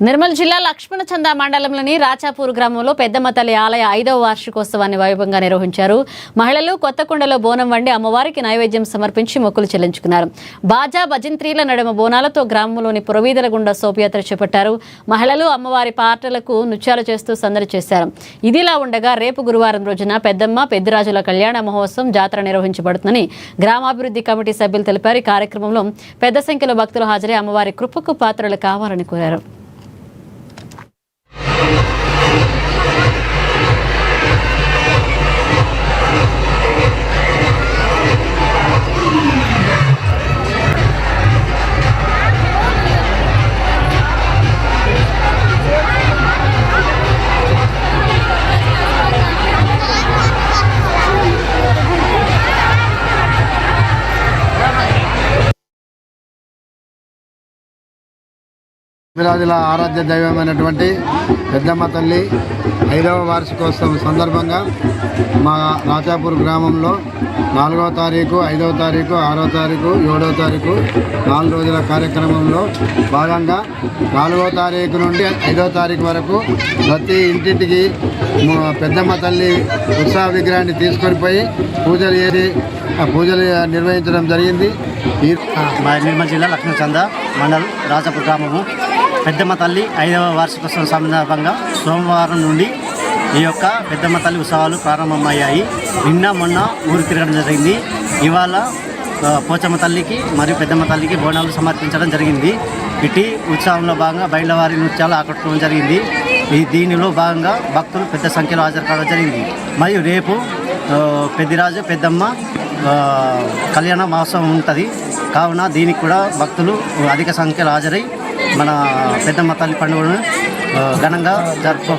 నిర్మల్ జిల్లా లక్ష్మణచంద మండలంలోని రాచాపూర్ గ్రామంలో పెద్దమ్మ తల్లి ఆలయ 5వ వార్షికోత్సవాన్ని వైభవంగా నిర్వహించారు. మహిళలు కొత్తకుండలో బోనం వండి అమ్మవారికి నైవేద్యం సమర్పించి మొక్కులు చెల్లించుకున్నారు. బాజా భజంత్రీల నడుమ బోనాలతో గ్రామంలోని పురవీధుల గుండా శోభయాత్ర చేపట్టారు. మహిళలు అమ్మవారి పాటలకు నృత్యాలు చేస్తూ సందడి చేశారు. ఇదిలా ఉండగా రేపు గురువారం రోజున పెద్దమ్మ పెద్దిరాజుల కళ్యాణ మహోత్సవం జాతర నిర్వహించబడుతుందని గ్రామాభివృద్ధి కమిటీ సభ్యులు తెలిపారు. ఈ కార్యక్రమంలో పెద్ద సంఖ్యలో భక్తులు హాజరై అమ్మవారి కృపకు పాత్రలు కావాలని కోరారు. విరాజుల ఆరాధ్య దైవమైనటువంటి పెద్దమ్మ తల్లి 5వ వార్షికోత్సవం సందర్భంగా మా రాచాపూర్ గ్రామంలో 4వ తారీఖు, 5వ తారీఖు, 6వ తారీఖు, 7వ తారీఖు 4 రోజుల కార్యక్రమంలో భాగంగా 4వ తారీఖు నుండి 5వ తారీఖు వరకు ప్రతి ఇంటింటికి పెద్దమ్మ తల్లి ఉత్సవ విగ్రహాన్ని తీసుకొని పోయి పూజలు చేసి పూజలు నిర్వహించడం జరిగింది. నిర్మల్ జిల్లా లక్ష్మణచంద మండలం రాచాపూర్ గ్రామము పెద్దమ్మ తల్లి 5వ వార్షికోత్సవం సందర్భంగా సోమవారం నుండి ఈ యొక్క పెద్దమ్మ తల్లి ఉత్సవాలు ప్రారంభమయ్యాయి. నిన్న మొన్న ఊరు తిరగడం జరిగింది. ఇవాళ పోచమ్మ తల్లికి మరియు పెద్దమ్మ తల్లికి బోనాలు సమర్పించడం జరిగింది. ఇటు ఉత్సవంలో భాగంగా బయలువారి నృత్యాలు ఆకట్టుకోవడం జరిగింది. దీనిలో భాగంగా భక్తులు పెద్ద సంఖ్యలో హాజరు కావడం జరిగింది. మరియు రేపు పెద్దిరాజు పెద్దమ్మ కళ్యాణ మహోత్సవం ఉంటుంది. కావున దీనికి కూడా భక్తులు అధిక సంఖ్యలో హాజరై మన పెద్దమ్మ తల్లి పండుగను ఘనంగా జరుపుకో